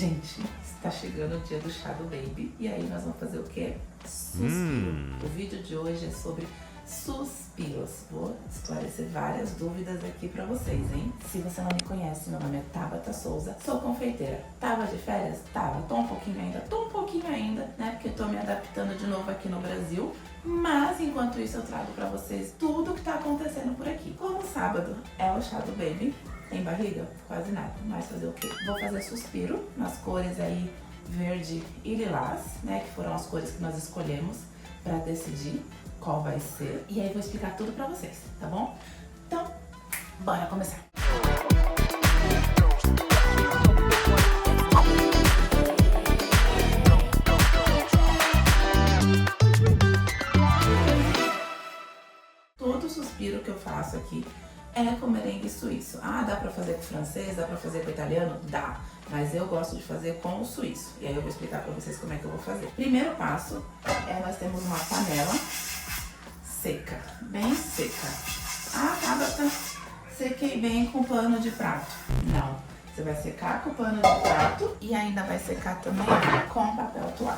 Gente, está chegando o dia do chá do baby. E aí nós vamos fazer o quê? Suspiro. O vídeo de hoje é sobre suspiros. Vou esclarecer várias dúvidas aqui pra vocês, hein? Se você não me conhece, meu nome é Tabata Souza, sou confeiteira. Tava de férias? Tava. Tô um pouquinho ainda, né? Porque tô me adaptando de novo aqui no Brasil. Mas, enquanto isso, eu trago pra vocês tudo o que tá acontecendo por aqui. Como sábado é o chá do baby, tem barriga? Quase nada. Mas fazer o quê? Vou fazer suspiro nas cores aí verde e lilás, né? Que foram as cores que nós escolhemos pra decidir qual vai ser. E aí vou explicar tudo pra vocês, tá bom? Então, bora começar. Todo suspiro que eu faço aqui é com merengue suíço. Ah, dá pra fazer com francês, dá pra fazer com italiano? Dá. Mas eu gosto de fazer com o suíço. E aí eu vou explicar pra vocês como é que eu vou fazer. Primeiro passo é nós temos uma panela seca, bem seca. Ah, Tabata, sequei bem com pano de prato. Não, você vai secar com pano de prato e ainda vai secar também com papel toalha.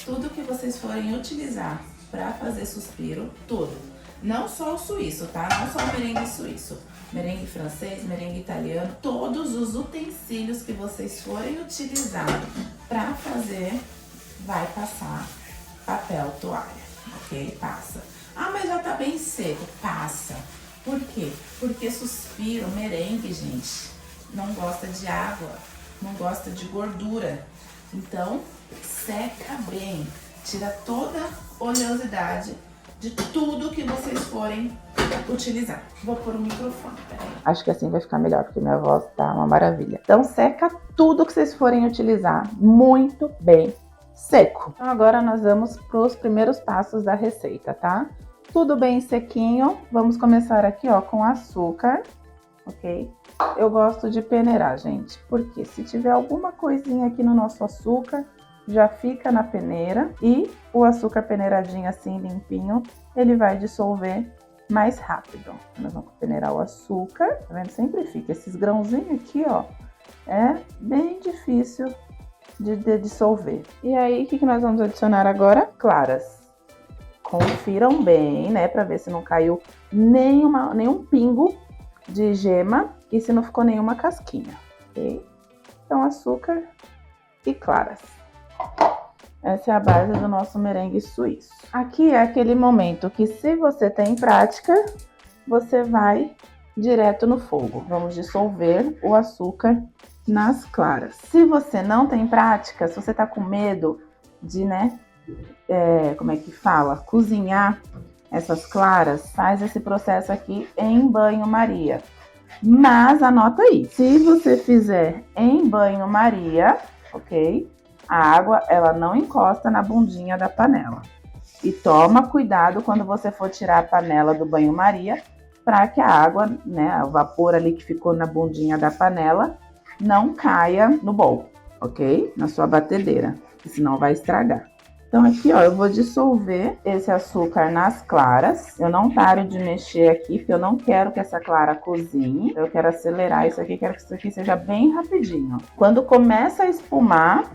Tudo que vocês forem utilizar para fazer suspiro, tudo. Não só o suíço, tá? Não só o merengue suíço. Merengue francês, merengue italiano, todos os utensílios que vocês forem utilizar para fazer, vai passar papel toalha, ok? Passa. Ah, mas já tá bem seco. Passa. Por quê? Porque suspiro, merengue, gente, não gosta de água, não gosta de gordura. Então, seca bem. Tira toda a oleosidade de tudo que vocês forem utilizar. Vou pôr o microfone, peraí. Acho que assim vai ficar melhor, porque minha voz tá uma maravilha. Então, seca tudo que vocês forem utilizar muito bem seco. Então agora nós vamos para os primeiros passos da receita, tá? Tudo bem sequinho. Vamos começar aqui, ó, com açúcar, ok? Eu gosto de peneirar, gente, porque se tiver alguma coisinha aqui no nosso açúcar, já fica na peneira e o açúcar peneiradinho assim, limpinho, ele vai dissolver mais rápido. Nós vamos peneirar o açúcar, tá vendo? Sempre fica esses grãozinhos aqui, ó, é bem difícil de dissolver. E aí, o que nós vamos adicionar agora? Claras. Confiram bem, né, para ver se não caiu nenhum pingo de gema e se não ficou nenhuma casquinha, ok? Então, açúcar e claras. Essa é a base do nosso merengue suíço. Aqui é aquele momento que, se você tem prática, você vai direto no fogo. Vamos dissolver o açúcar nas claras. Se você não tem prática, se você tá com medo de, né, como é que fala? Cozinhar essas claras, faz esse processo aqui em banho-maria. Mas anota aí, se você fizer em banho-maria, ok? A água, ela não encosta na bundinha da panela. E toma cuidado quando você for tirar a panela do banho-maria, para que a água, né, o vapor ali que ficou na bundinha da panela, não caia no bowl, ok? Na sua batedeira, senão vai estragar. Então aqui, ó, eu vou dissolver esse açúcar nas claras. Eu não paro de mexer aqui, porque eu não quero que essa clara cozinhe. Eu quero acelerar isso aqui, quero que isso aqui seja bem rapidinho. Quando começa a espumar,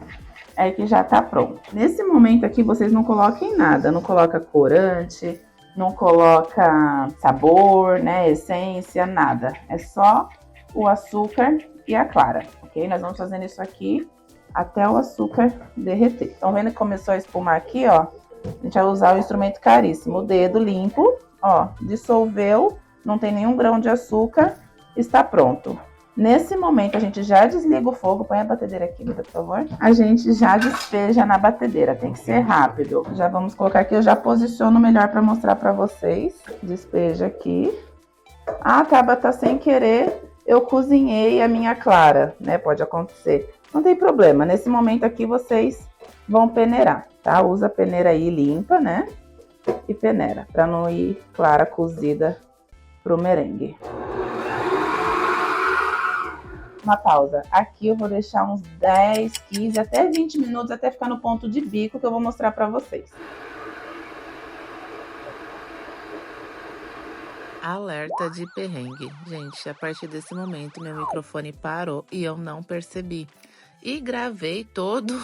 é que já tá pronto. Nesse momento aqui, vocês não coloquem nada. Não coloca corante, não coloca sabor, né, essência, nada. É só o açúcar e a clara, ok? Nós vamos fazendo isso aqui até o açúcar derreter. Estão vendo que começou a espumar aqui, ó? A gente vai usar o instrumento caríssimo, o dedo limpo, ó, dissolveu, não tem nenhum grão de açúcar, está pronto. Nesse momento, a gente já desliga o fogo. Põe a batedeira aqui, por favor. A gente já despeja na batedeira, tem que ser rápido. Já vamos colocar aqui, eu já posiciono melhor para mostrar para vocês. Despeja aqui. Ah, Tabata, sem querer, eu cozinhei a minha clara, né? Pode acontecer. Não tem problema. Nesse momento aqui, vocês vão peneirar, tá? Usa a peneira aí limpa, né? E peneira, para não ir clara cozida pro merengue. Uma pausa. Aqui eu vou deixar uns 10, 15, até 20 minutos, até ficar no ponto de bico, que eu vou mostrar pra vocês. Alerta de perrengue. Gente, a partir desse momento, meu microfone parou e eu não percebi. E gravei todo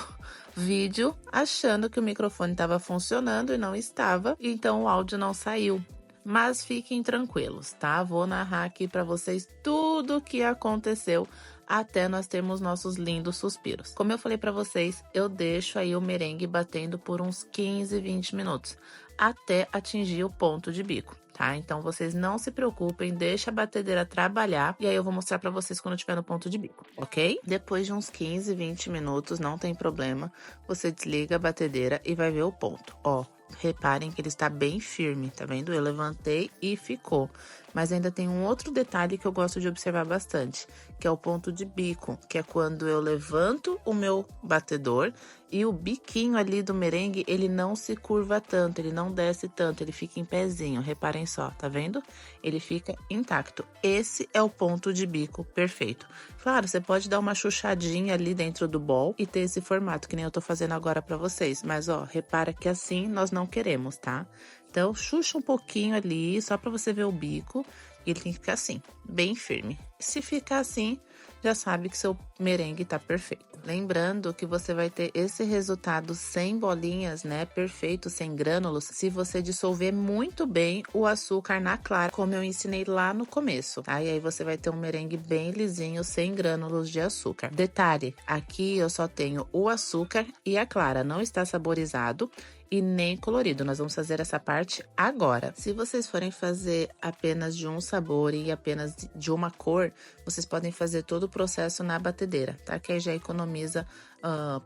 vídeo achando que o microfone estava funcionando e não estava, então o áudio não saiu. Mas fiquem tranquilos, tá? Vou narrar aqui para vocês tudo o que aconteceu até nós termos nossos lindos suspiros. Como eu falei para vocês, eu deixo aí o merengue batendo por uns 15, 20 minutos, até atingir o ponto de bico, tá? Então vocês não se preocupem, deixa a batedeira trabalhar e aí eu vou mostrar para vocês quando tiver no ponto de bico, ok? Depois de uns 15, 20 minutos, não tem problema, você desliga a batedeira e vai ver o ponto, ó. Reparem que ele está bem firme, tá vendo? Eu levantei e ficou. Mas ainda tem um outro detalhe que eu gosto de observar bastante, que é o ponto de bico, que é quando eu levanto o meu batedor e o biquinho ali do merengue, ele não se curva tanto, ele não desce tanto, ele fica em pezinho. Reparem só, tá vendo? Ele fica intacto. Esse é o ponto de bico perfeito. Claro, você pode dar uma chuchadinha ali dentro do bowl e ter esse formato, que nem eu tô fazendo agora pra vocês. Mas, ó, repara que assim nós não queremos, tá? Então, chucha um pouquinho ali, só pra você ver o bico. E ele tem que ficar assim, bem firme. Se ficar assim, já sabe que seu merengue tá perfeito. Lembrando que você vai ter esse resultado sem bolinhas, né? Perfeito, sem grânulos, se você dissolver muito bem o açúcar na clara, como eu ensinei lá no começo, tá? E aí você vai ter um merengue bem lisinho, sem grânulos de açúcar. Detalhe, aqui eu só tenho o açúcar e a clara, não está saborizado e nem colorido. Nós vamos fazer essa parte agora. Se vocês forem fazer apenas de um sabor e apenas de uma cor, vocês podem fazer todo o processo na batedeira, tá? Que aí já economiza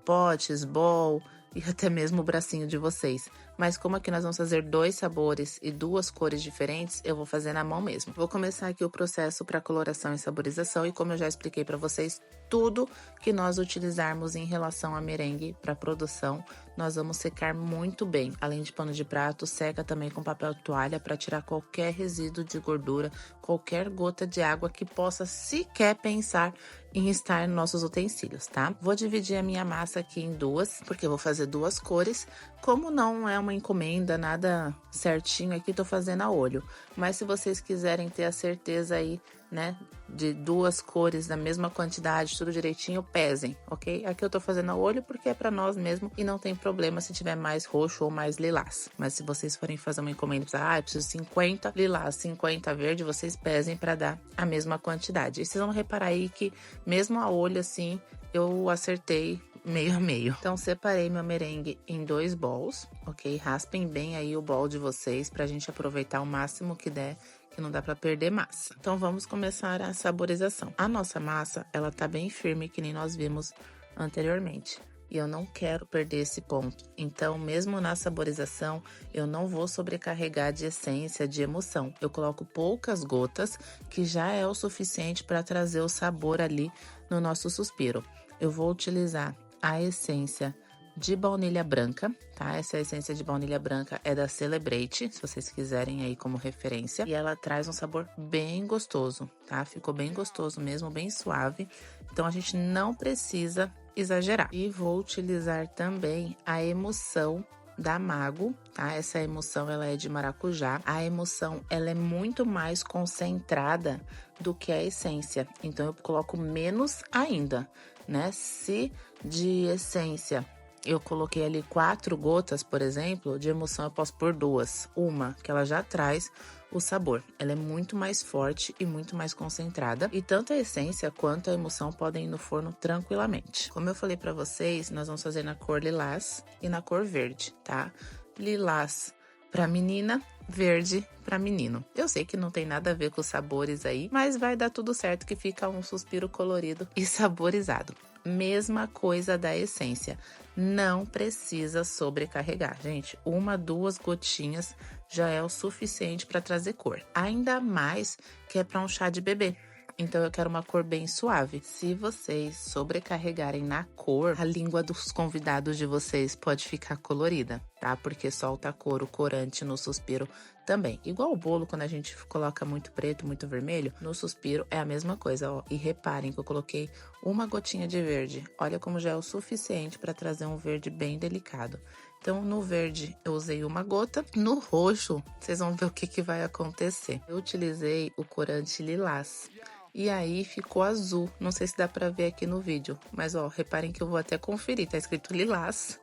potes, bowl e até mesmo o bracinho de vocês. Mas como aqui nós vamos fazer 2 sabores e 2 cores diferentes, eu vou fazer na mão mesmo. Vou começar aqui o processo para coloração e saborização e como eu já expliquei para vocês, tudo que nós utilizarmos em relação a merengue para produção, nós vamos secar muito bem. Além de pano de prato, seca também com papel toalha para tirar qualquer resíduo de gordura, qualquer gota de água que possa sequer pensar em estar nos nossos utensílios, tá? Vou dividir a minha massa aqui em 2, porque eu vou fazer 2 cores. Como não é uma encomenda, nada certinho aqui, tô fazendo a olho. Mas se vocês quiserem ter a certeza aí, né, de 2 cores da mesma quantidade, tudo direitinho, pesem, ok? Aqui eu tô fazendo a olho porque é pra nós mesmo e não tem problema se tiver mais roxo ou mais lilás. Mas se vocês forem fazer uma encomenda, eu preciso 50 lilás, 50 verde, vocês pesem pra dar a mesma quantidade. E vocês vão reparar aí que mesmo a olho assim, eu acertei meio a meio. Então, separei meu merengue em 2 bowls, ok? Raspem bem aí o bowl de vocês pra gente aproveitar o máximo que der, que não dá pra perder massa. Então, vamos começar a saborização. A nossa massa, ela tá bem firme, que nem nós vimos anteriormente. E eu não quero perder esse ponto. Então, mesmo na saborização, eu não vou sobrecarregar de essência, de emoção. Eu coloco poucas gotas, que já é o suficiente para trazer o sabor ali no nosso suspiro. Eu vou utilizar a essência de baunilha branca, tá? Essa essência de baunilha branca é da Celebrate, se vocês quiserem aí como referência. E ela traz um sabor bem gostoso, tá? Ficou bem gostoso mesmo, bem suave. Então, a gente não precisa exagerar. E vou utilizar também a emulsão da Mago, tá? Essa emulsão, ela é de maracujá. A emulsão, ela é muito mais concentrada do que a essência. Então, eu coloco menos ainda, né? Se de essência eu coloquei ali 4 gotas, por exemplo, de emulsão eu posso pôr 2. Uma, que ela já traz o sabor. Ela é muito mais forte e muito mais concentrada. E tanto a essência quanto a emulsão podem ir no forno tranquilamente. Como eu falei pra vocês, nós vamos fazer na cor lilás e na cor verde, tá? Lilás pra menina, verde pra menino. Eu sei que não tem nada a ver com os sabores aí, mas vai dar tudo certo que fica um suspiro colorido e saborizado. Mesma coisa da essência. Não precisa sobrecarregar, gente. 1, 2 gotinhas já é o suficiente para trazer cor. Ainda mais que é para um chá de bebê. Então, eu quero uma cor bem suave. Se vocês sobrecarregarem na cor, a língua dos convidados de vocês pode ficar colorida, tá? Porque solta a cor, o corante no suspiro também. Igual o bolo, quando a gente coloca muito preto, muito vermelho, no suspiro é a mesma coisa, ó. E reparem que eu coloquei 1 gotinha de verde. Olha como já é o suficiente para trazer um verde bem delicado. Então, no verde eu usei uma gota, no roxo vocês vão ver o que vai acontecer. Eu utilizei o corante lilás. E aí ficou azul, não sei se dá pra ver aqui no vídeo, mas ó, reparem que eu vou até conferir, tá escrito lilás,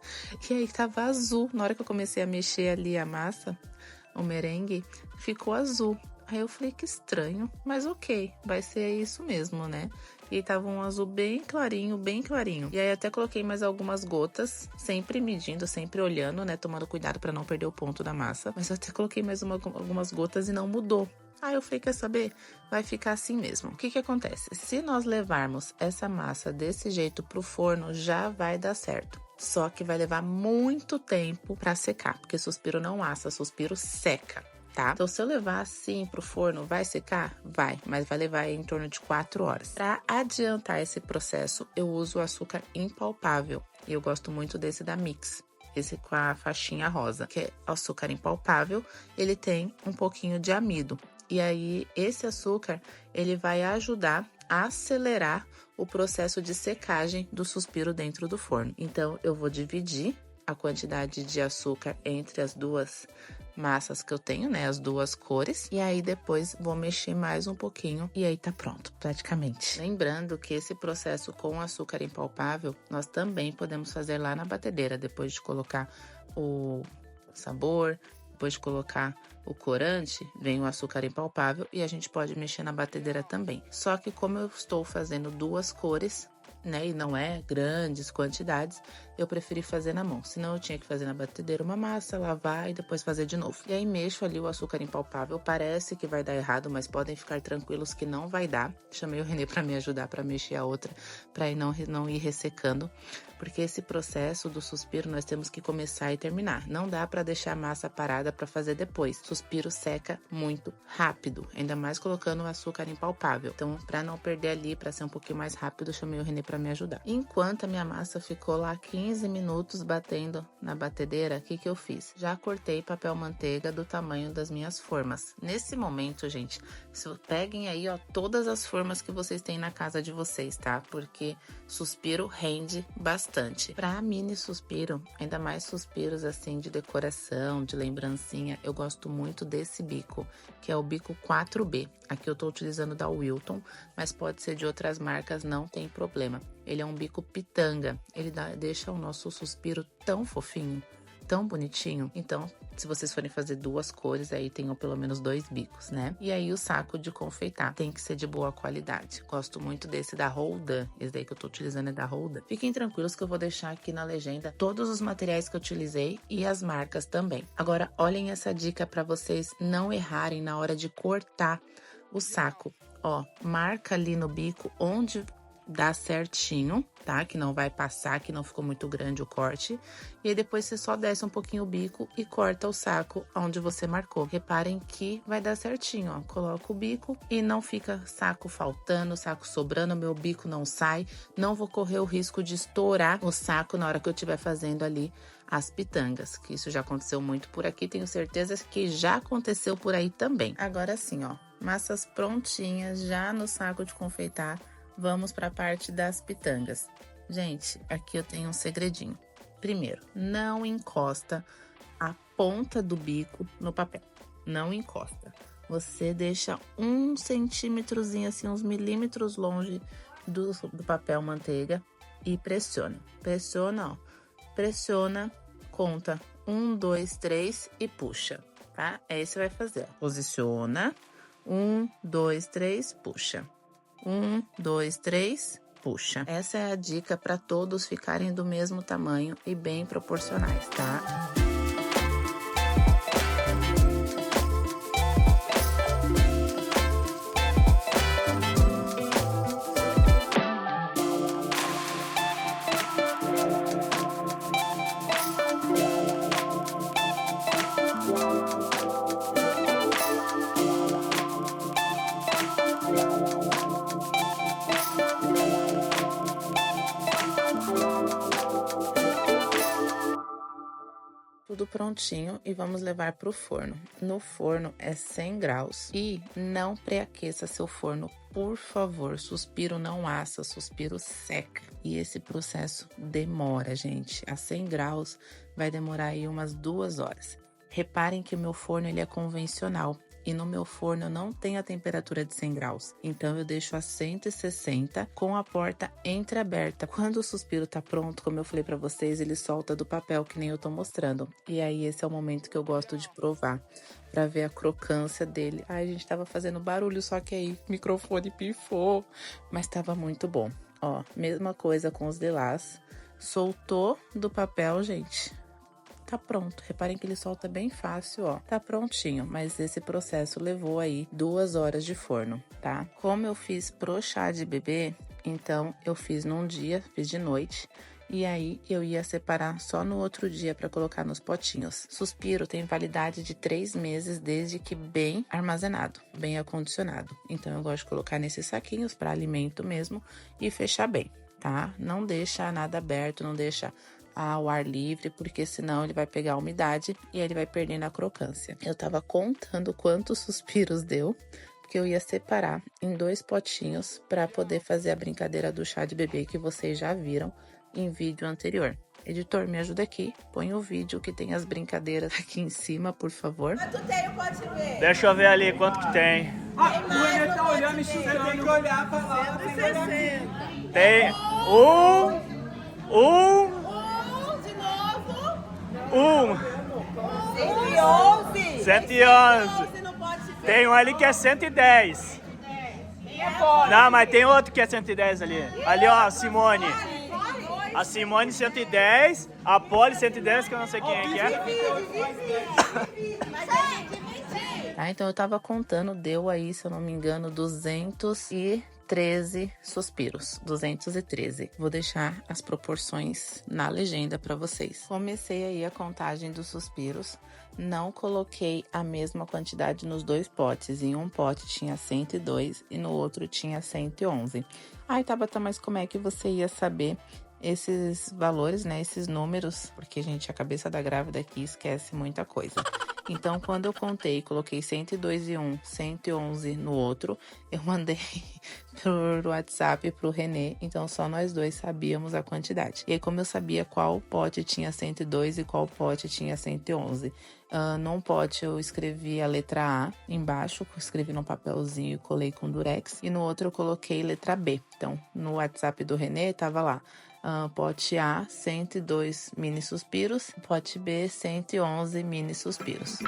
e aí tava azul. Na hora que eu comecei a mexer ali a massa, o merengue, ficou azul. Aí eu falei, que estranho, mas ok, vai ser isso mesmo, né? E tava um azul bem clarinho, bem clarinho. E aí até coloquei mais algumas gotas, sempre medindo, sempre olhando, né? Tomando cuidado pra não perder o ponto da massa. Mas eu até coloquei mais algumas gotas e não mudou. Aí eu falei, quer saber? Vai ficar assim mesmo. O que que acontece? Se nós levarmos essa massa desse jeito pro forno, já vai dar certo. Só que vai levar muito tempo pra secar, porque suspiro não assa, suspiro seca, tá? Então, se eu levar assim pro forno, vai secar? Vai, mas vai levar aí em torno de 4 horas. Pra adiantar esse processo, eu uso o açúcar impalpável. E eu gosto muito desse da Mix. Esse com a faixinha rosa, que é açúcar impalpável, ele tem um pouquinho de amido. E aí, esse açúcar, ele vai ajudar a acelerar o processo de secagem do suspiro dentro do forno. Então, eu vou dividir a quantidade de açúcar entre as duas massas que eu tenho, né? As duas cores. E aí, depois, vou mexer mais um pouquinho e aí tá pronto, praticamente. Lembrando que esse processo com açúcar impalpável, nós também podemos fazer lá na batedeira, depois de colocar o sabor, depois de colocar o corante, vem o açúcar impalpável e a gente pode mexer na batedeira também. Só que como eu estou fazendo duas cores, né, e não é grandes quantidades, eu preferi fazer na mão. Senão eu tinha que fazer na batedeira uma massa, lavar e depois fazer de novo. E aí mexo ali o açúcar impalpável, parece que vai dar errado, mas podem ficar tranquilos que não vai dar. Chamei o Renê para me ajudar para mexer a outra, para não ir ressecando, porque esse processo do suspiro nós temos que começar e terminar. Não dá para deixar a massa parada para fazer depois. Suspiro seca muito rápido, ainda mais colocando o açúcar impalpável. Então, para não perder ali, para ser um pouquinho mais rápido, chamei o Renê para me ajudar. Enquanto a minha massa ficou lá 15 minutos batendo na batedeira, o que que eu fiz? Já cortei papel manteiga do tamanho das minhas formas. Nesse momento, gente, peguem aí, ó, todas as formas que vocês têm na casa de vocês, tá? Porque suspiro rende bastante. Pra mini suspiro, ainda mais suspiros assim de decoração, de lembrancinha, eu gosto muito desse bico, que é o bico 4B. Aqui eu tô utilizando da Wilton, mas pode ser de outras marcas, não tem problema. Ele é um bico pitanga, ele deixa o nosso suspiro tão fofinho, tão bonitinho. Então, se vocês forem fazer duas cores, aí tenham pelo menos 2 bicos, né? E aí o saco de confeitar tem que ser de boa qualidade. Gosto muito desse da Roldan, esse daí que eu tô utilizando é da Roldan. Fiquem tranquilos que eu vou deixar aqui na legenda todos os materiais que eu utilizei e as marcas também. Agora, olhem essa dica para vocês não errarem na hora de cortar o saco. Ó, marca ali no bico onde dá certinho, tá? Que não vai passar, que não ficou muito grande o corte. E aí depois você só desce um pouquinho o bico e corta o saco onde você marcou. Reparem que vai dar certinho, ó. Coloca o bico e não fica saco faltando, saco sobrando, meu bico não sai. Não vou correr o risco de estourar o saco na hora que eu estiver fazendo ali as pitangas, que isso já aconteceu muito por aqui, tenho certeza que já aconteceu por aí também. Agora sim, ó, massas prontinhas já no saco de confeitar. Vamos para a parte das pitangas. Gente, aqui eu tenho um segredinho. Primeiro, não encosta a ponta do bico no papel. Não encosta. Você deixa 1 centímetrozinho, assim, uns milímetros longe do papel manteiga e pressiona. Pressiona, ó. Pressiona, conta 1, 2, 3 e puxa, tá? Aí você vai fazer, ó. Posiciona. 1, 2, 3, puxa. 1, 2, 3, puxa. Essa é a dica para todos ficarem do mesmo tamanho e bem proporcionais, tá? tudo prontinho e vamos levar pro forno. No forno é 100 graus e não pré-aqueça seu forno, por favor. Suspiro não assa, suspiro seca. E esse processo demora, gente. A 100 graus vai demorar aí umas 2 horas. Reparem que o meu forno ele é convencional. E no meu forno eu não tenho a temperatura de 100 graus. Então eu deixo a 160 com a porta entreaberta. Quando o suspiro tá pronto, como eu falei pra vocês, ele solta do papel, que nem eu tô mostrando. E aí esse é o momento que eu gosto de provar, pra ver a crocância dele. Ai, a gente tava fazendo barulho, só que aí o microfone pifou. Mas tava muito bom. Ó, mesma coisa com os delás. Soltou do papel, gente. Tá pronto. Reparem que ele solta bem fácil, ó. Tá prontinho, mas esse processo levou aí 2 horas de forno, tá? Como eu fiz pro chá de bebê, então eu fiz num dia, fiz de noite. E aí eu ia separar só no outro dia para colocar nos potinhos. Suspiro tem validade de 3 meses, desde que bem armazenado, bem acondicionado. Então eu gosto de colocar nesses saquinhos para alimento mesmo e fechar bem, tá? Não deixa nada aberto, não deixa ao ar livre, porque senão ele vai pegar a umidade e ele vai perdendo a crocância. Eu tava contando quantos suspiros deu, porque eu ia separar em 2 potinhos para poder fazer a brincadeira do chá de bebê que vocês já viram em vídeo anterior. Editor, me ajuda aqui, põe o vídeo que tem as brincadeiras aqui em cima, por favor. Quanto tem, pode ver? Deixa eu ver ali quanto que tem. O René tá olhando e chutando. Tem que olhar pra lá. 160. Tem De novo. 111. 111. Não pode ver. Tem um ali que é 110. Não, mas tem outro que é 110 ali. Ali, ó, a Simone. A Simone 110, a Polly 110, que eu não sei quem é que é. Tá, então eu tava contando, deu aí, se eu não me engano, 213 suspiros, 213. Vou deixar as proporções na legenda para vocês. Comecei aí a contagem dos suspiros, não coloquei a mesma quantidade nos 2 potes. Em um pote tinha 102 e no outro tinha 111. Ai, Tabata, mas como é que você ia saber esses valores, né, esses números? Porque, gente, a cabeça da grávida aqui esquece muita coisa. Então, quando eu contei, coloquei 102 em um, 111 no outro, eu mandei por WhatsApp pro René, então só nós dois sabíamos a quantidade. E aí, como eu sabia qual pote tinha 102 e qual pote tinha 111, num pote eu escrevi a letra A embaixo, escrevi num papelzinho e colei com durex, e no outro eu coloquei letra B. Então, no WhatsApp do René, tava lá. Pote A, 102 mini suspiros. Pote B, 111 mini suspiros.